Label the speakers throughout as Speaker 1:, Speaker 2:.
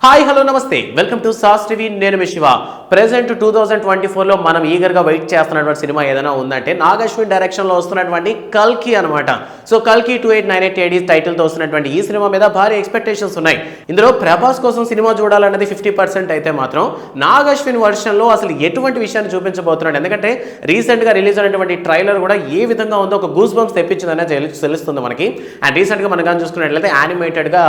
Speaker 1: Hi hello నమస్తే welcome to sauce TV. నేను మీ Shiva. Present 2024లో మనం ఈగర్గా వెయిట్ చేస్తున్నటువంటి సినిమా ఏదైనా ఉందంటే నాగ్ అశ్విన్ డైరెక్షన్లో వస్తున్నటువంటి కల్కి అనమాట. సో కల్కి 2898 టైటిల్తో వస్తున్నటువంటి ఈ సినిమా మీద భారీ ఎక్స్పెక్టేషన్స్ ఉన్నాయి. ఇందులో ప్రభాస్ కోసం సినిమా చూడాలన్నది 50% అయితే మాత్రం నాగ్ అశ్విన్ వర్షన్లో అసలు ఎటువంటి విషయాన్ని చూపించబోతున్నాడు. ఎందుకంటే రీసెంట్గా రిలీజ్ అయినటువంటి ట్రైలర్ కూడా ఏ విధంగా ఉందో ఒక గూస్ బంప్స్ తెప్పించిందనే తెలుస్తుంది మనకి. అండ్ రీసెంట్గా మనం కానీ చూసుకున్నట్లయితే యానిమేటెడ్గా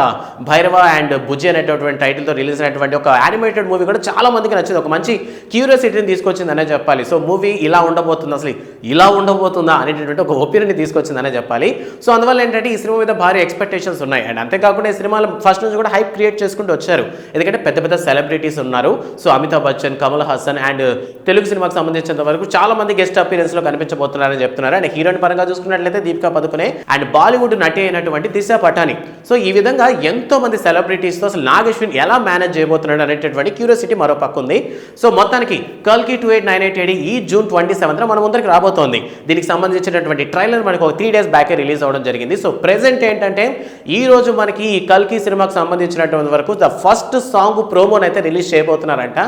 Speaker 1: భైరవ అండ్ బుజ్జి అనేటటువంటి టైటిల్ రిలీజ్ అయినటువంటి ఒక యానిమేటెడ్ మూవీ కూడా చాలా మందికి నచ్చింది. ఒక మంచి క్యూరియాసిటీని తీసుకొచ్చిందనే చెప్పాలి. సో మూవీ ఇలా ఉండబోతుంది, అసలు ఇలా ఉండబోతుందా అనేటటువంటి ఒక ఒపీనియన్ తీసుకొచ్చిందనే చెప్పాలి. సో అందువల్ల ఏంటంటే ఈ సినిమా మీద భారీ ఎక్స్పెక్టేషన్స్ ఉన్నాయి. అండ్ అంతేకాకుండా ఈ సినిమాలో ఫస్ట్ నుంచి కూడా హైప్ క్రియేట్ చేసుకుంటూ వచ్చారు. ఎందుకంటే పెద్ద పెద్ద సెలబ్రిటీస్ ఉన్నారు. సో అమితాబ్ బచ్చన్, కమల్ హాసన్ అండ్ తెలుగు సినిమాకి సంబంధించినంత వరకు చాలా మంది గెస్ట్ అపీరెన్స్ లో కనిపించబోతున్నారని చెప్తున్నారు. అండ్ హీరోయిన్ పరంగా చూసుకున్నట్లయితే దీపికా పదుకునే అండ్ బాలీవుడ్ నటి అయినటువంటి దిశా పటాని. సో ఈ విధంగా ఎంతో మంది సెలబ్రిటీస్ తో అసలు నాగ్ అశ్విన్ ఎలా మేనేజ్ చేయబోతున్నాడు అనేటటువంటి క్యూరియాసిటీ మరో పక్క ఉంది. సో మొత్తానికి కల్కి 2898 ఈ జూన్ 27న మన ముందరికి రాబోతోంది. దీనికి సంబంధించినటువంటి ట్రైలర్ మనకు ఒక 3 days బ్యాకే రిలీజ్ అవ్వడం జరిగింది. సో ప్రెసెంట్ ఏంటంటే ఈ రోజు మనకి ఈ కల్కి సినిమాకి సంబంధించినటువంటి వరకు ద ఫస్ట్ సాంగ్ ప్రోమోని అయితే రిలీజ్ చేయబోతున్నారంట.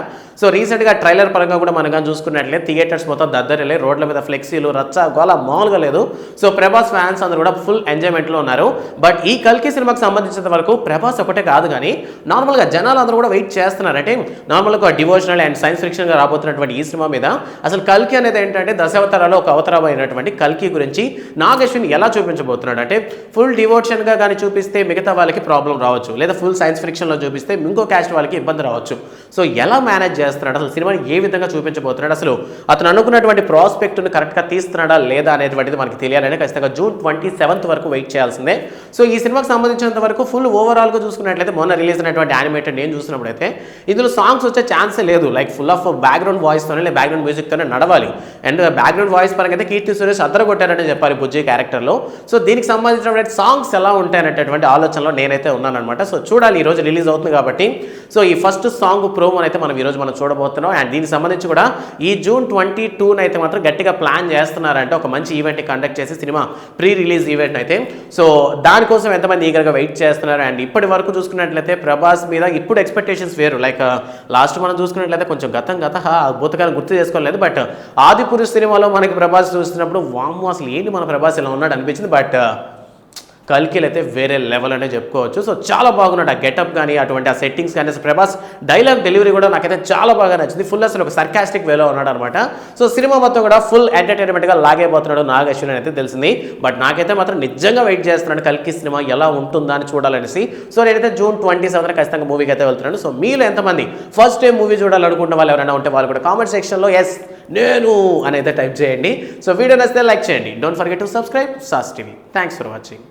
Speaker 1: సో రీసెంట్గా ట్రైలర్ పరంగా కూడా మనం చూసుకున్నట్లయితే థియేటర్స్ మొత్తం దద్దరిలే, రోడ్ల మీద ఫ్లెక్సీలు రచ్చ గోల మామూలుగా లేదు. సో ప్రభాస్ ఫ్యాన్స్ అందరూ కూడా ఫుల్ ఎంజాయ్మెంట్లో ఉన్నారు. బట్ ఈ కల్కి సినిమాకి సంబంధించినంత వరకు ప్రభాస్ ఒకటే కాదు కానీ నార్మల్గా జనాలు అందరూ కూడా వెయిట్ చేస్తున్నారు. అంటే నార్మల్గా డివోషనల్ అండ్ సైన్స్ ఫిక్షన్గా రాబోతున్నటువంటి ఈ సినిమా మీద అసలు కల్కి అనేది ఏంటంటే దశావతారాలో ఒక అవతారం అయినటువంటి కల్కి గురించి నాగ్ అశ్విన్ ఎలా చూపించబోతున్నాడు అంటే ఫుల్ డివోషన్గా కానీ చూపిస్తే మిగతా వాళ్ళకి ప్రాబ్లం రావచ్చు, లేదా ఫుల్ సైన్స్ ఫిక్షన్లో చూపిస్తే ఇంకో క్యాస్ట్ వాళ్ళకి ఇబ్బంది రావచ్చు. సో ఎలా మేనేజ్ చేస్తున్నాడు, అసలు సినిమాని ఏ విధంగా చూపించబోతున్నాడు, అసలు అతను అనుకున్నటువంటి ప్రాస్పెక్ట్ని కరెక్ట్గా తీస్తున్నాడా లేదా అనేటువంటిది మనకి తెలియాలని ఖచ్చితంగా జూన్ 27th వరకు వెయిట్ చేయాల్సిందే. సో ఈ సినిమాకి సంబంధించినంత వరకు ఫుల్ ఓవరాల్గా చూసుకున్నట్లయితే మొన్న రిలీజ్ అయినటువంటి యానిమేటెడ్ నేను చూసినప్పుడు అయితే ఇందులో సాంగ్స్ వచ్చే ఛాన్సే లేదు. లైక్ ఫుల్ ఆఫ్ బ్యాక్గ్రౌండ్ వాయిస్తోనే లేదా బ్యాక్గ్రౌండ్ మ్యూజిక్తోనే నడవాలి. అండ్ బ్యాక్గ్రౌండ్ వాయిస్ పరంగా అయితే కీర్తి సురేష్ అద్దరగొట్టారని చెప్పాలి బుజ్జి క్యారెక్టర్లో. సో దీనికి సంబంధించినటువంటి సాంగ్స్ ఎలా ఉంటాయనేటటువంటి ఆలోచనలో నేనైతే ఉన్నానమాట. సో చూడాలి, ఈరోజు రిలీజ్ అవుతుంది కాబట్టి. సో ఈ ఫస్ట్ సాంగ్ ప్రోమోని అయితే మనం ఈరోజు మనం చూడబోతున్నాం. అండ్ దీనికి సంబంధించి కూడా ఈ జూన్ 22న అయితే మాత్రం గట్టిగా ప్లాన్ చేస్తున్నారంటే ఒక మంచి ఈవెంట్ కండక్ట్ చేసి సినిమా ప్రీ రిలీజ్ ఈవెంట్ అయితే. సో దానికోసం ఎంతమంది ఈగర్గా వెయిట్ చేస్తున్నారు. అండ్ ఇప్పటి వరకు చూసుకున్నట్లయితే ప్రభాస్ మీద ఇప్పుడు ఎక్స్పెక్టేషన్స్ వేరు. లైక్ లాస్ట్ మనం చూసుకున్నట్లయితే కొంచెం గత అద్భుతకాలను గుర్తు చేసుకోలేదు. బట్ ఆదిపురుష్ సినిమాలో మనకి ప్రభాస్ చూస్తున్నప్పుడు వామ్మో అసలు ఏంటి మన ప్రభాస్ ఇలా ఉన్నాడు అనిపించింది. బట్ కల్కిలు అయితే వేరే లెవెల్ అనే చెప్పుకోవచ్చు. సో చాలా బాగున్నాడు ఆ గెటప్ కానీ అటువంటి ఆ సెట్టింగ్స్ కానీ. ప్రభాస్ డైలాగ్ డెలివరీ కూడా నాకైతే చాలా బాగా నచ్చింది. ఫుల్ అసలు ఒక సర్కాస్టిక్ వేలో ఉన్నాడు అనమాట. సో సినిమా మొత్తం కూడా ఫుల్ ఎంటర్టైన్మెంట్గా లాగైపోతున్నాడు నాగ్ అశ్విన్ అయితే తెలిసింది. బట్ నాకైతే మాత్రం నిజంగా వెయిట్ చేస్తున్నాడు కల్కి సినిమా ఎలా ఉంటుందా అని చూడాలనేసి. సో నేనైతే జూన్ 27న ఖచ్చితంగా మూవీకి అయితే వెళ్తున్నాను. సో మీలో ఎంతమంది ఫస్ట్ టైం మూవీ చూడాలనుకుంటున్న వాళ్ళు ఎవరైనా ఉంటే వాళ్ళు కూడా కామెంట్ సెక్షన్లో ఎస్ నేను అని అయితే టైప్ చేయండి. సో వీడియో నచ్చితే లైక్ చేయండి. Don't forget to subscribe sauce TV. Thanks for watching.